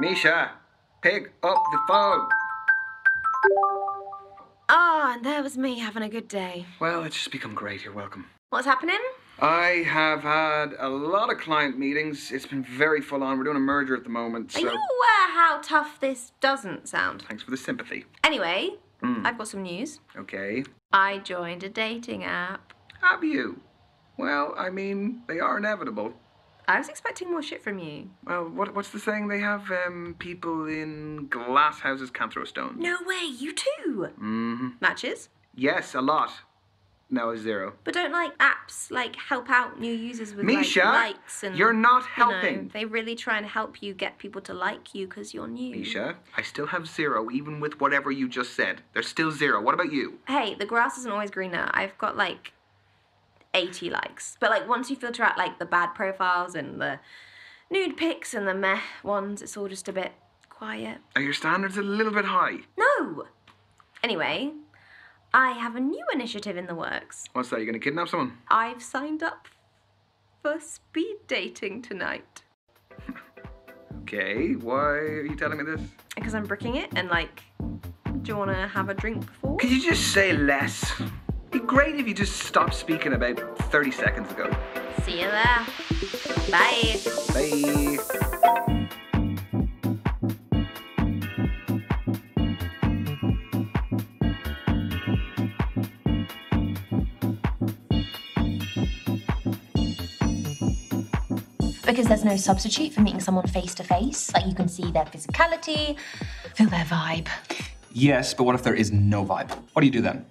Misha, pick up the phone. Ah, and there was me having a good day. Well, it's just become great. You're welcome. What's happening? I have had a lot of client meetings. It's been very full on. We're doing a merger at the moment, so... Are you aware how tough this doesn't sound? Thanks for the sympathy. Anyway, I've got some news. Okay. I joined a dating app. Have you? Well, I mean, they are inevitable. I was expecting more shit from you. Well, what's the saying? They have, people in glass houses can't throw stones. No way, you too? Mm-hmm. Matches? Yes, a lot. No, 0. But don't apps help out new users with Misha, likes and... you're not helping. They really try and help you get people to like you because you're new. Misha, I still have 0 even with whatever you just said. There's still 0. What about you? Hey, the grass isn't always greener. I've got 80 likes. But once you filter out the bad profiles and the nude pics and the meh ones, it's all just a bit quiet. Are your standards a little bit high? No! Anyway, I have a new initiative in the works. What's that? You gonna kidnap someone? I've signed up for speed dating tonight. Okay, why are you telling me this? Because I'm bricking it and do you want to have a drink before? Could you just say less? It'd be great if you just stopped speaking about 30 seconds ago. See you there. Bye. Bye. Because there's no substitute for meeting someone face to face. You can see their physicality, feel their vibe. Yes, but what if there is no vibe? What do you do then?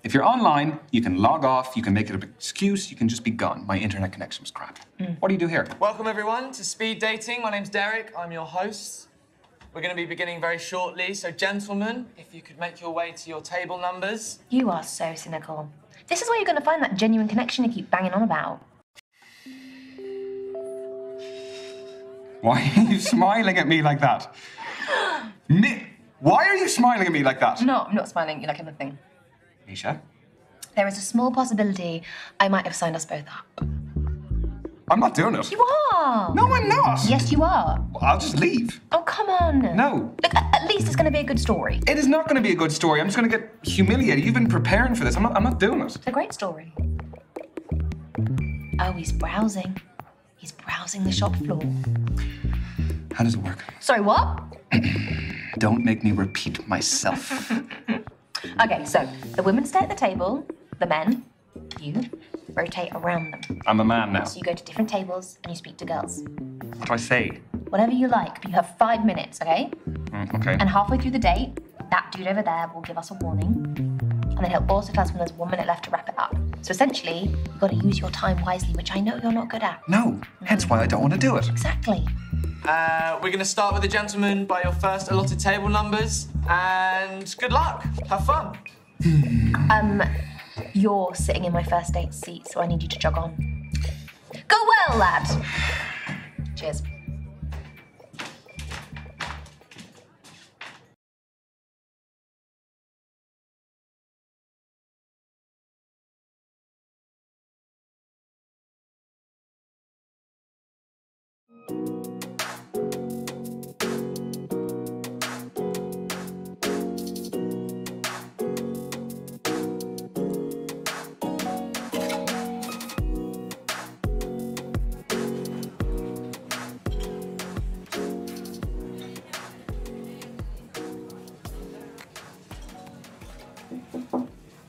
If you're online, you can log off, you can make it an excuse, you can just be gone. My internet connection was crap. What do you do here? Welcome everyone to Speed Dating. My name's Derek, I'm your host. We're going to be beginning very shortly, so gentlemen, if you could make your way to your table numbers. You are so cynical. This is where you're going to find that genuine connection you keep banging on about. Why are you smiling at me like that? Why are you smiling at me like that? No, I'm not smiling. You like anything. Misha? There is a small possibility I might have signed us both up. I'm not doing it. You are! No, I'm not! Yes, you are. Well, I'll just leave. Oh, come on. No. Look, at least it's going to be a good story. It is not going to be a good story. I'm just going to get humiliated. You've been preparing for this. I'm not doing it. It's a great story. Oh, he's browsing. He's browsing the shop floor. How does it work? Sorry, what? Don't make me repeat myself. Okay, so the women stay at the table, the men, you, rotate around them. I'm a man now. So you go to different tables and you speak to girls. What do I say? Whatever you like, but you have 5 minutes, okay? Okay. And halfway through the date, that dude over there will give us a warning. And then he'll also tell us when there's 1 minute left to wrap it up. So essentially, you've got to use your time wisely, which I know you're not good at. No, hence why I don't want to do it. Exactly. We're going to start with the gentlemen by your first allotted table numbers, and good luck. Have fun. You're sitting in my first date seat, so I need you to jog on. Go well, lad. Cheers.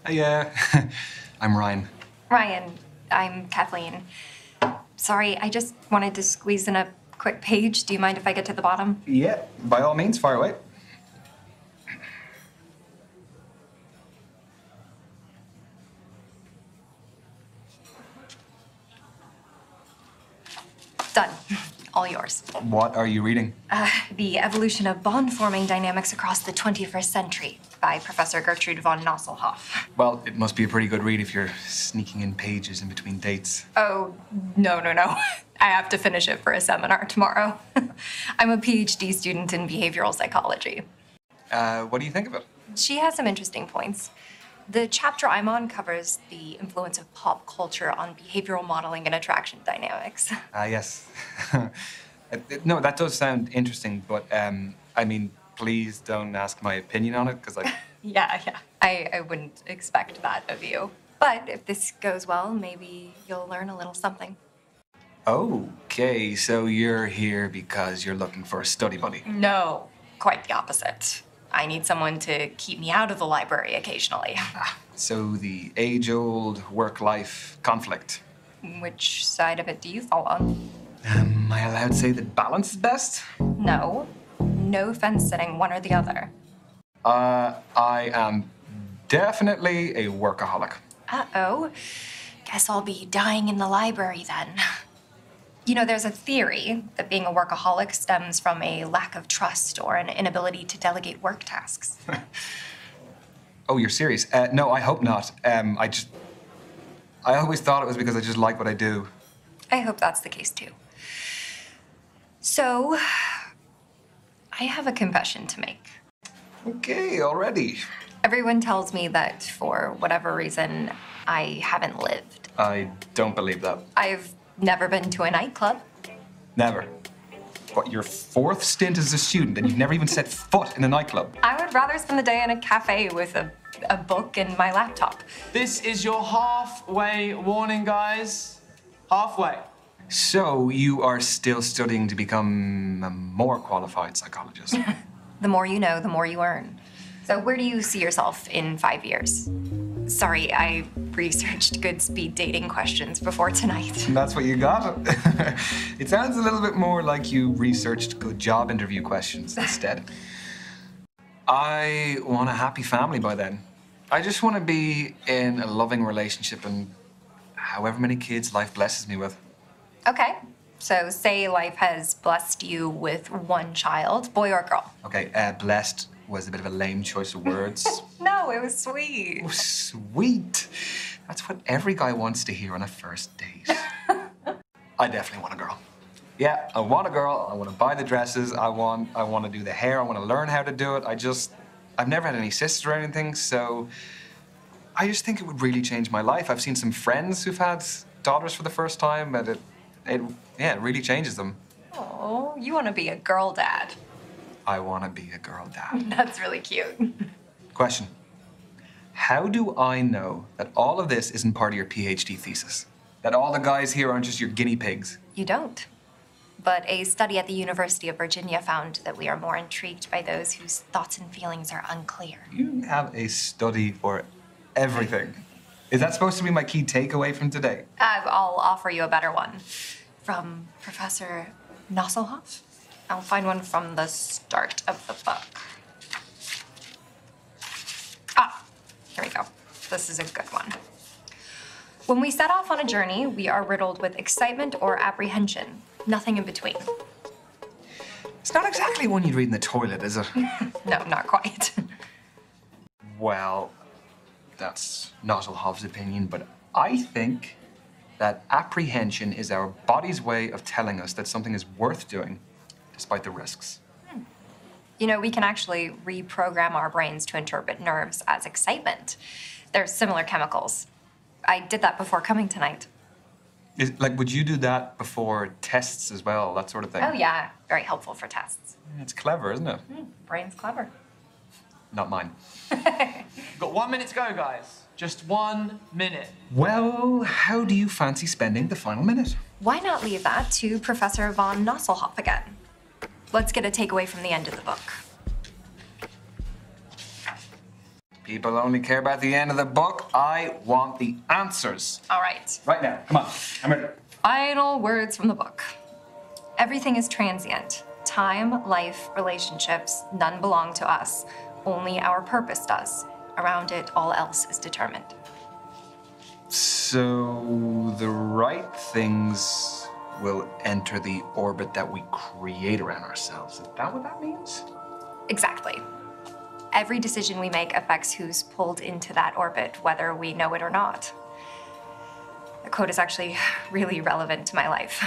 Hey, I'm Ryan. Ryan, I'm Kathleen. Sorry, I just wanted to squeeze in a quick page. Do you mind if I get to the bottom? Yeah, by all means, fire away. Done. All yours. What are you reading? The Evolution of Bond-Forming Dynamics Across the 21st Century by Professor Gertrude von Nosselhoff. Well, it must be a pretty good read if you're sneaking in pages in between dates. Oh, no. I have to finish it for a seminar tomorrow. I'm a PhD student in behavioral psychology. What do you think of it? She has some interesting points. The chapter I'm on covers the influence of pop culture on behavioral modeling and attraction dynamics. Yes. No, that does sound interesting, but I mean, please don't ask my opinion on it, because Yeah. I wouldn't expect that of you. But if this goes well, maybe you'll learn a little something. Okay, so you're here because you're looking for a study buddy. No, quite the opposite. I need someone to keep me out of the library occasionally. So the age-old work-life conflict. Which side of it do you fall on? Am I allowed to say that balance is best? No. No fence sitting, one or the other. I am definitely a workaholic. Uh-oh. Guess I'll be dying in the library then. You know, there's a theory that being a workaholic stems from a lack of trust or an inability to delegate work tasks. Oh, you're serious? No, I hope not. I always thought it was because I just like what I do. I hope that's the case too. So, I have a confession to make. Okay, already. Everyone tells me that for whatever reason, I haven't lived. I don't believe that. I've never been to a nightclub. Never. What, your fourth stint as a student and you've never even set foot in a nightclub? I would rather spend the day in a cafe with a book and my laptop. This is your halfway warning, guys. Halfway. So you are still studying to become a more qualified psychologist? The more you know, the more you earn. So where do you see yourself in 5 years? Sorry, I researched good speed dating questions before tonight. That's what you got? It sounds a little bit more like you researched good job interview questions instead. I want a happy family by then. I just want to be in a loving relationship and however many kids life blesses me with. Okay, so say life has blessed you with one child, boy or girl. Okay, blessed was a bit of a lame choice of words. No, it was sweet. Oh, sweet. That's what every guy wants to hear on a first date. I definitely want a girl. Yeah, I want a girl. I want to buy the dresses. I want to do the hair. I want to learn how to do it. I've never had any sisters or anything, so I just think it would really change my life. I've seen some friends who've had daughters for the first time, and it really changes them. Oh, you want to be a girl dad. I want to be a girl dad. That's really cute. Question. How do I know that all of this isn't part of your PhD thesis? That all the guys here aren't just your guinea pigs? You don't. But a study at the University of Virginia found that we are more intrigued by those whose thoughts and feelings are unclear. You have a study for everything. Is that supposed to be my key takeaway from today? I'll offer you a better one. From Professor Nosselhoff. I'll find one from the start of the book. Here we go. This is a good one. When we set off on a journey, we are riddled with excitement or apprehension. Nothing in between. It's not exactly one you'd read in the toilet, is it? No, not quite. Well, that's Nosselhoff's opinion, but I think that apprehension is our body's way of telling us that something is worth doing, despite the risks. You know, we can actually reprogram our brains to interpret nerves as excitement. They're similar chemicals. I did that before coming tonight. Would you do that before tests as well, that sort of thing? Oh, yeah. Very helpful for tests. It's clever, isn't it? Brain's clever. Not mine. Got 1 minute to go, guys. Just 1 minute. Well, how do you fancy spending the final minute? Why not leave that to Professor von Nosselhoff again? Let's get a takeaway from the end of the book. People only care about the end of the book. I want the answers. All right. Right now, come on, I'm ready. Final words from the book. Everything is transient. Time, life, relationships, none belong to us. Only our purpose does. Around it, all else is determined. So the right things will enter the orbit that we create around ourselves. Is that what that means? Exactly. Every decision we make affects who's pulled into that orbit, whether we know it or not. The quote is actually really relevant to my life.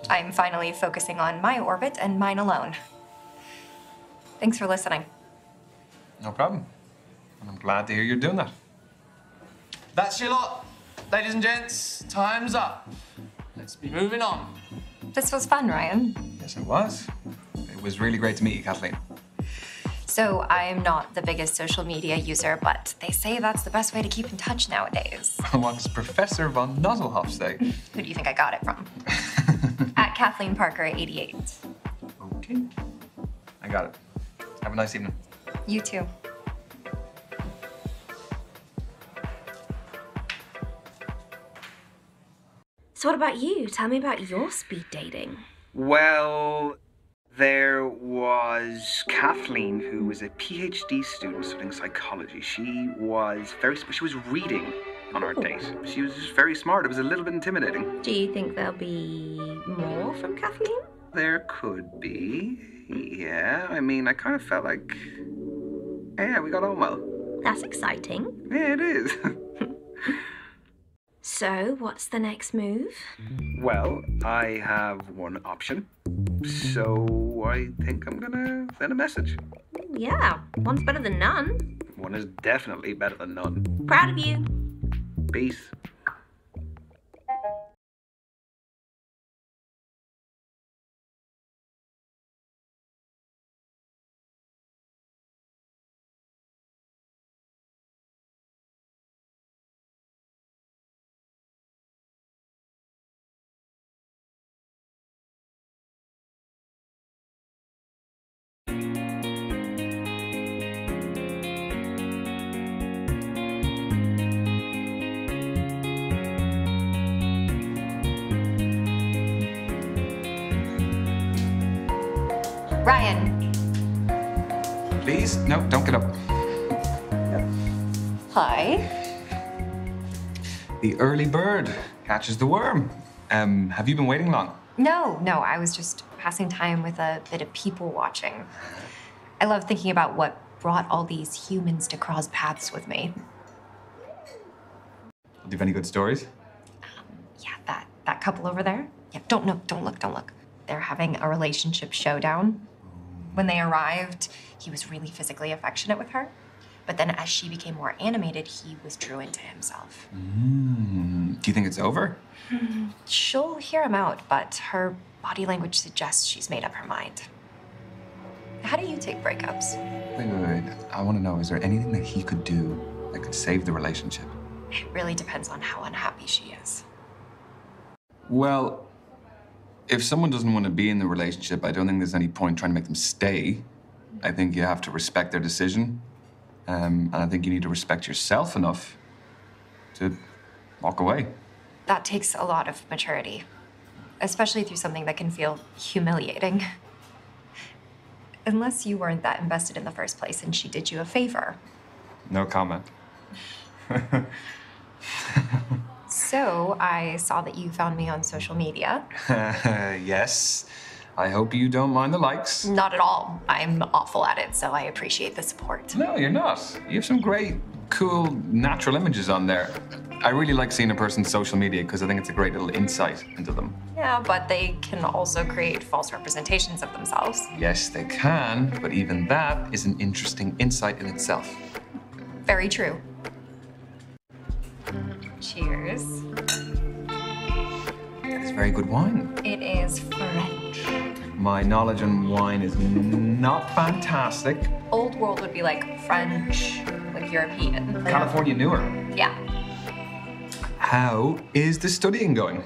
I'm finally focusing on my orbit and mine alone. Thanks for listening. No problem. And I'm glad to hear you're doing that. That's your lot. Ladies and gents, time's up. Let's be moving on. This was fun, Ryan. Yes, it was. It was really great to meet you, Kathleen. So I'm not the biggest social media user, but they say that's the best way to keep in touch nowadays. What does Professor von Nuzzlehoff say? Who do you think I got it from? At Kathleen Parker 88. Okay. I got it. Have a nice evening. You too. So what about you? Tell me about your speed dating. Well, there was Kathleen, who was a PhD student studying psychology. She was reading on our date. She was just very smart. It was a little bit intimidating. Do you think there'll be more from Kathleen? There could be. Yeah, I mean, I kind of felt like, yeah, we got on well. That's exciting. Yeah, it is. So, what's the next move? Well, I have one option. So I think I'm gonna send a message. Yeah, one's better than none. One is definitely better than none. Proud of you. Peace. Ryan. Please? No, don't get up. Hi. The early bird catches the worm. Have you been waiting long? No, I was just passing time with a bit of people watching. I love thinking about what brought all these humans to cross paths with me. Do you have any good stories? Yeah, that couple over there. Yeah, don't look. They're having a relationship showdown. When they arrived, he was really physically affectionate with her. But then as she became more animated, he withdrew into himself. Do you think it's over? She'll hear him out, but her body language suggests she's made up her mind. How do you take breakups? Wait. I want to know, is there anything that he could do that could save the relationship? It really depends on how unhappy she is. Well, if someone doesn't want to be in the relationship, I don't think there's any point trying to make them stay. I think you have to respect their decision. And I think you need to respect yourself enough to walk away. That takes a lot of maturity, especially through something that can feel humiliating. Unless you weren't that invested in the first place and she did you a favor. No comment. So, I saw that you found me on social media. Yes. I hope you don't mind the likes. Not at all. I'm awful at it, so I appreciate the support. No, you're not. You have some great, cool, natural images on there. I really like seeing a person's social media because I think it's a great little insight into them. Yeah, but they can also create false representations of themselves. Yes, they can, but even that is an interesting insight in itself. Very true. Cheers. It's very good wine. It is French. My knowledge on wine is not fantastic. Old world would be like French, like European. California newer. Yeah. How is the studying going?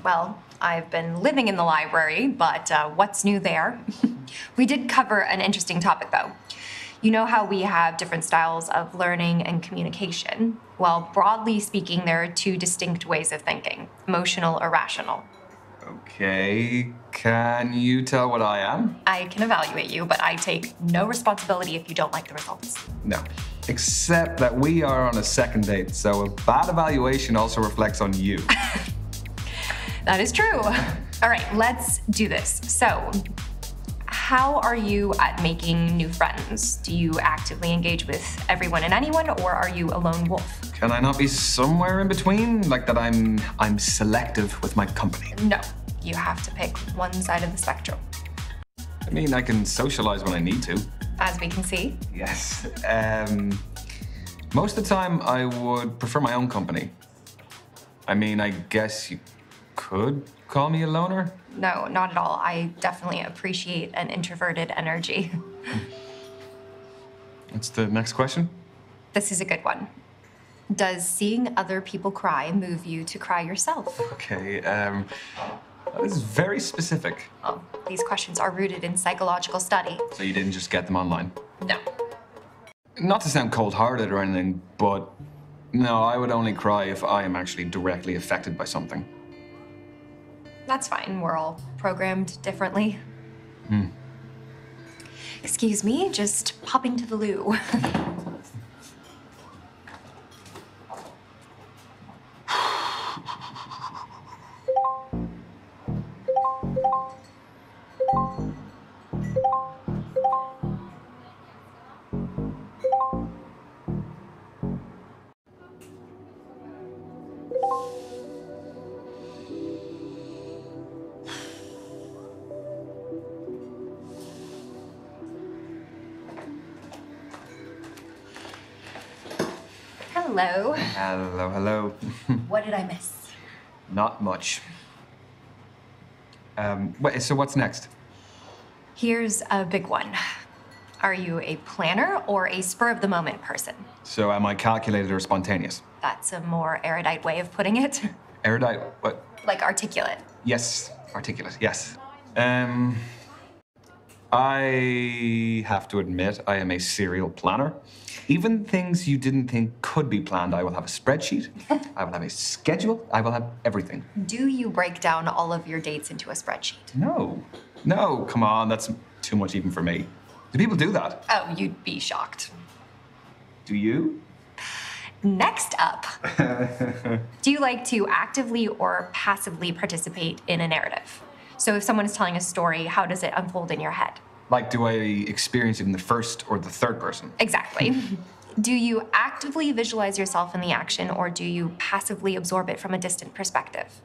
Well, I've been living in the library, but what's new there? We did cover an interesting topic, though. You know how we have different styles of learning and communication? Well, broadly speaking, there are two distinct ways of thinking, emotional or rational. Okay, can you tell what I am? I can evaluate you, but I take no responsibility if you don't like the results. No, except that we are on a second date, so a bad evaluation also reflects on you. That is true. All right, let's do this. So, how are you at making new friends? Do you actively engage with everyone and anyone, or are you a lone wolf? Can I not be somewhere in between? Like that I'm selective with my company? No, you have to pick one side of the spectrum. I mean, I can socialize when I need to. As we can see. Yes. Most of the time, I would prefer my own company. I mean, I guess you could call me a loner. No, not at all. I definitely appreciate an introverted energy. What's the next question? This is a good one. Does seeing other people cry move you to cry yourself? Okay, that is very specific. Oh, these questions are rooted in psychological study. So you didn't just get them online? No. Not to sound cold-hearted or anything, but no, I would only cry if I am actually directly affected by something. That's fine. We're all programmed differently. Excuse me, just popping to the loo. Hello. Hello, hello. What did I miss? Not much. Wait, so what's next? Here's a big one. Are you a planner or a spur-of-the-moment person? So am I calculated or spontaneous? That's a more erudite way of putting it. Erudite, what? Like articulate. Yes, articulate, yes. I have to admit, I am a serial planner. Even things you didn't think could be planned, I will have a spreadsheet, I will have a schedule, I will have everything. Do you break down all of your dates into a spreadsheet? No, come on, that's too much even for me. Do people do that? Oh, you'd be shocked. Do you? Next up, do you like to actively or passively participate in a narrative? So if someone is telling a story, how does it unfold in your head? Like, do I experience it in the first or the third person? Exactly. Do you actively visualize yourself in the action, or do you passively absorb it from a distant perspective?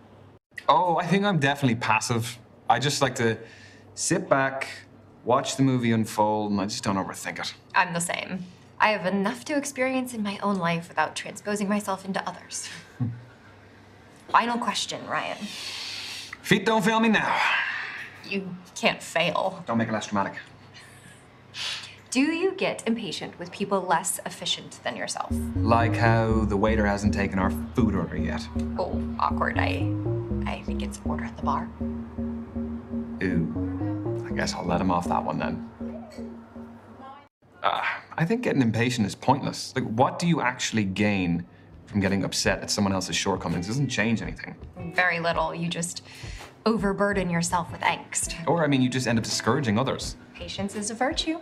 Oh, I think I'm definitely passive. I just like to sit back, watch the movie unfold, and I just don't overthink it. I'm the same. I have enough to experience in my own life without transposing myself into others. Final question, Ryan. Feet don't fail me now. You can't fail. Don't make it less dramatic. Do you get impatient with people less efficient than yourself? Like how the waiter hasn't taken our food order yet. Oh, awkward. I think it's order at the bar. Ooh, I guess I'll let him off that one then. I think getting impatient is pointless. Like, what do you actually gain from getting upset at someone else's shortcomings? It doesn't change anything. Very little. You just overburden yourself with angst. Or, I mean, you just end up discouraging others. Patience is a virtue.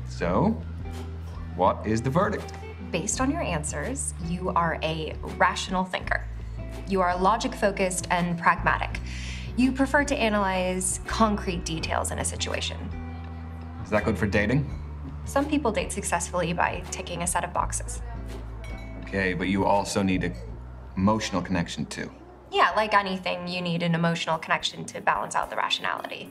So, what is the verdict? Based on your answers, you are a rational thinker. You are logic-focused and pragmatic. You prefer to analyze concrete details in a situation. Is that good for dating? Some people date successfully by ticking a set of boxes. Okay, but you also need an emotional connection too. Yeah, like anything, you need an emotional connection to balance out the rationality.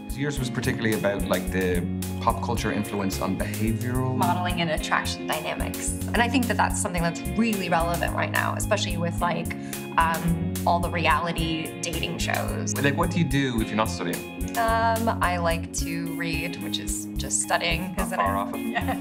So yours was particularly about like the pop culture influence on behavioral Modeling and attraction dynamics. And I think that that's something that's really relevant right now, especially with like all the reality dating shows. Like, what do you do if you're not studying? I like to read, which is just studying, Not isn't far it? off it. Yeah.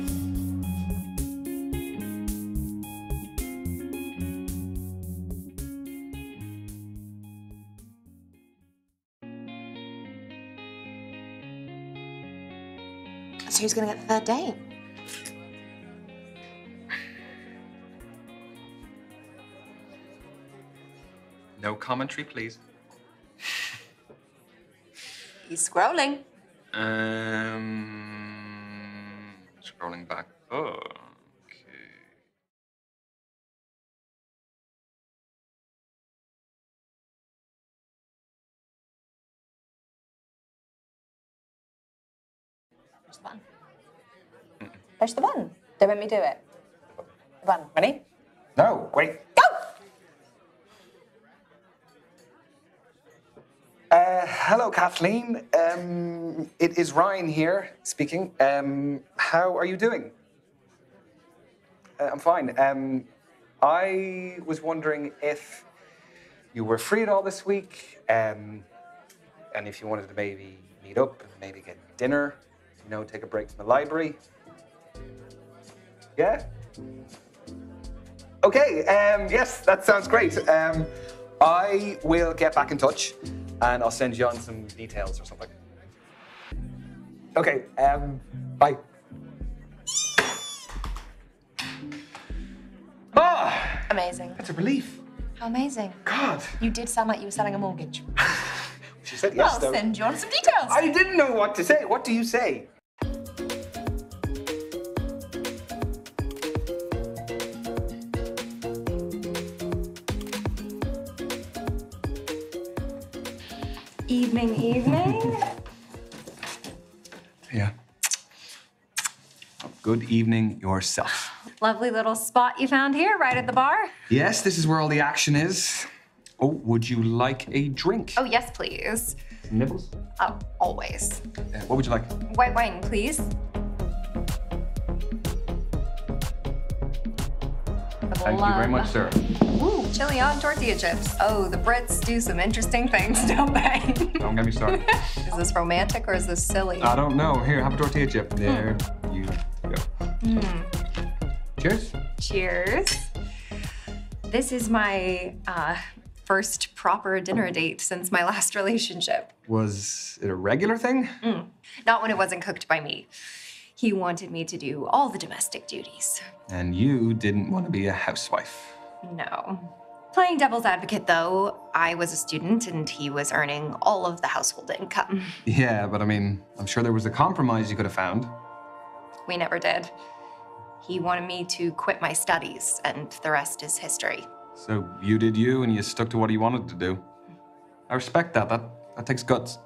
So who's gonna get the third date? No commentary, please. He's scrolling. Scrolling back. Oh, okay. Push the button. Push the button. Don't make me do it. The button. Ready? No, wait. Go! Hello, Kathleen. It is Ryan here speaking. How are you doing? I'm fine. I was wondering if you were free at all this week, and if you wanted to maybe meet up and maybe get dinner, you know, take a break from the library. Yeah? Okay, yes, that sounds great. I will get back in touch and I'll send you on some details or something. Okay, bye. Ah, Amazing. that's a relief. How amazing. God. You did sound like you were selling a mortgage. She said yes, I'll though. send you on some details. I didn't know what to say. What do you say? Evening, evening. Yeah. Good evening yourself. Lovely little spot you found here, right at the bar. Yes, this is where all the action is. Oh, would you like a drink? Oh, yes, please. Nibbles? Oh, always. What would you like? White wine, please. Thank you very much, sir. Ooh, chili on tortilla chips. Oh, the Brits do some interesting things, don't they? Don't get me started. Is this romantic or is this silly? I don't know. Here, have a tortilla chip. There you go. Cheers. Cheers. This is my first proper dinner date since my last relationship. Was it a regular thing? Not when it wasn't cooked by me. He wanted me to do all the domestic duties. And you didn't want to be a housewife. No. Playing devil's advocate, though, I was a student and he was earning all of the household income. Yeah, but I mean, I'm sure there was a compromise you could have found. We never did. He wanted me to quit my studies, and the rest is history. So you did you, and you stuck to what you wanted to do. I respect that. That takes guts.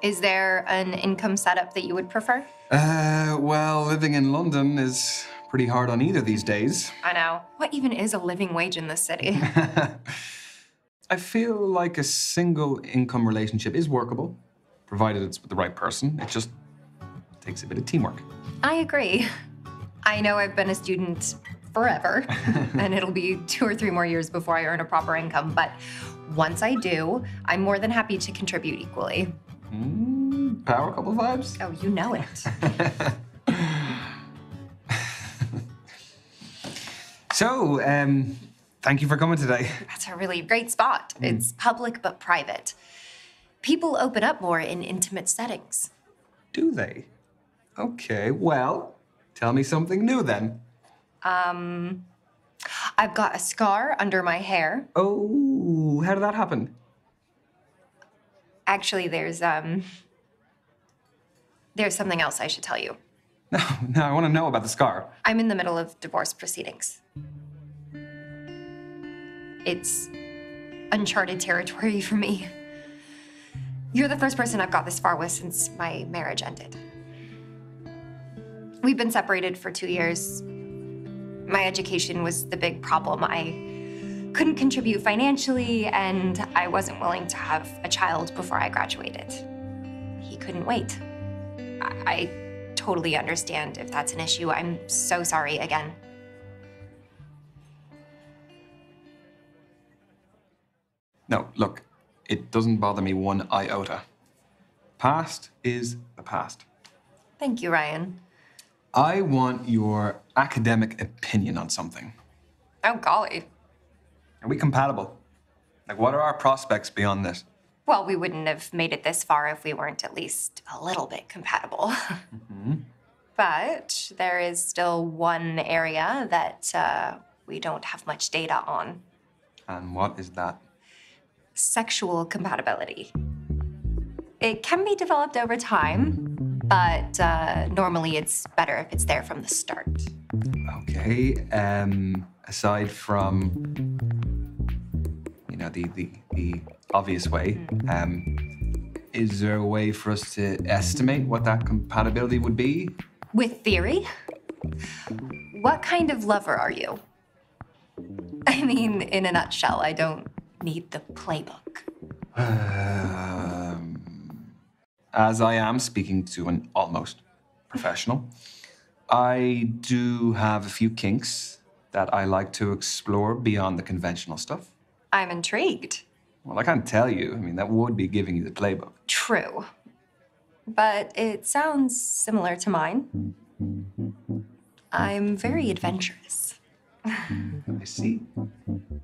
Is there an income setup that you would prefer? Well, living in London is pretty hard on either these days. I know. What even is a living wage in this city? I feel like a single income relationship is workable, provided it's with the right person. It just takes a bit of teamwork. I agree. I know I've been a student forever, and it'll be 2 or 3 more years before I earn a proper income, but once I do, I'm more than happy to contribute equally. Power couple vibes? Oh, you know it. So, thank you for coming today. That's a really great spot. It's public but private. People open up more in intimate settings. Do they? Okay, well, tell me something new then. I've got a scar under my hair. Oh, how did that happen? Actually, there's something else I should tell you. No, I want to know about the scar. I'm in the middle of divorce proceedings. It's uncharted territory for me. You're the first person I've got this far with since my marriage ended. We've been separated for 2 years. My education was the big problem. I couldn't contribute financially, and I wasn't willing to have a child before I graduated. He couldn't wait. I totally understand if that's an issue. I'm so sorry again. No, look, it doesn't bother me one iota. Past is the past. Thank you, Ryan. I want your academic opinion on something. Oh, golly. Are we compatible? Like, what are our prospects beyond this? Well, we wouldn't have made it this far if we weren't at least a little bit compatible. But there is still one area that we don't have much data on. And what is that? Sexual compatibility. It can be developed over time, but normally it's better if it's there from the start. Okay, aside from, you know, the obvious way, is there a way for us to estimate what that compatibility would be? With theory? What kind of lover are you? I mean, in a nutshell, I don't need the playbook. As I am speaking to an almost professional, I do have a few kinks, that I like to explore beyond the conventional stuff. I'm intrigued. Well, I can't tell you. I mean, that would be giving you the playbook. True. But it sounds similar to mine. I'm very adventurous. I see.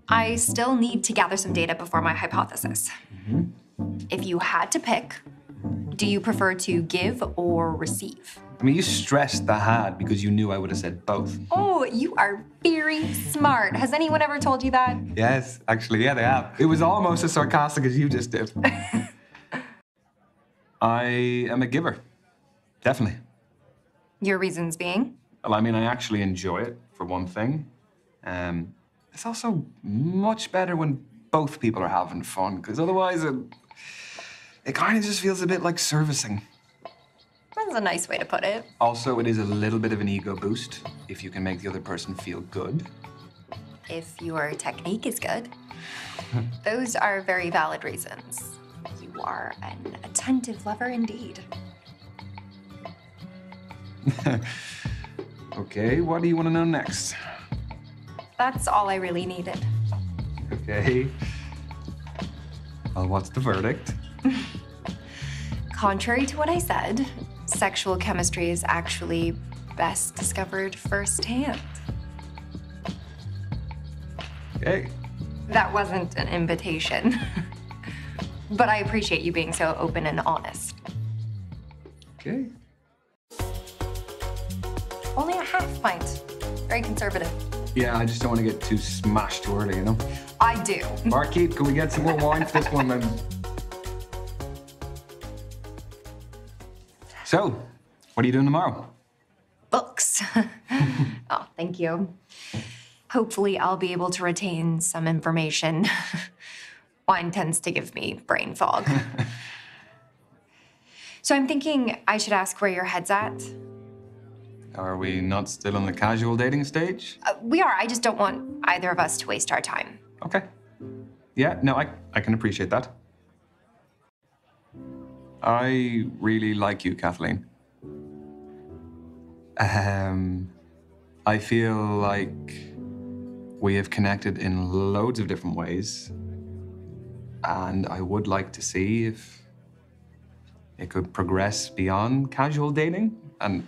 I still need to gather some data before my hypothesis. If you had to pick, do you prefer to give or receive? I mean, you stressed the had because you knew I would have said both. Oh, you are very smart. Has anyone ever told you that? Yes, actually, yeah, they have. It was almost as sarcastic as you just did. I am a giver. Definitely. Your reasons being? Well, I mean, I actually enjoy it, for one thing. It's also much better when both people are having fun, because otherwise it kind of just feels a bit like servicing. That's a nice way to put it. Also, it is a little bit of an ego boost if you can make the other person feel good. If your technique is good. Those are very valid reasons. You are an attentive lover indeed. Okay, what do you want to know next? That's all I really needed. Okay. Well, what's the verdict? Contrary to what I said, sexual chemistry is actually best discovered firsthand. Okay. That wasn't an invitation. But I appreciate you being so open and honest. Okay. Only a half pint. Very conservative. Yeah, I just don't want to get too smashed too early, you know? I do. Barkeep, can we get some more wine for this one, then? So, what are you doing tomorrow? Books. Oh, thank you. Hopefully I'll be able to retain some information. Wine tends to give me brain fog. So I'm thinking I should ask where your head's at. Are we not still on the casual dating stage? We are. I just don't want either of us to waste our time. Okay. Yeah, no, I can appreciate that. I really like you, Kathleen. I feel like we have connected in loads of different ways. And I would like to see if it could progress beyond casual dating. And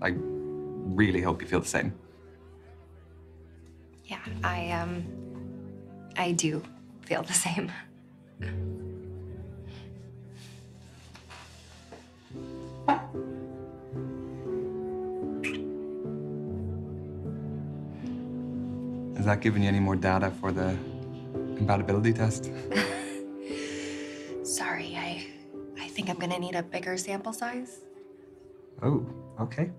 I really hope you feel the same. Yeah, I do feel the same. Is that giving you any more data for the compatibility test? Sorry, I think I'm gonna need a bigger sample size. Oh, okay.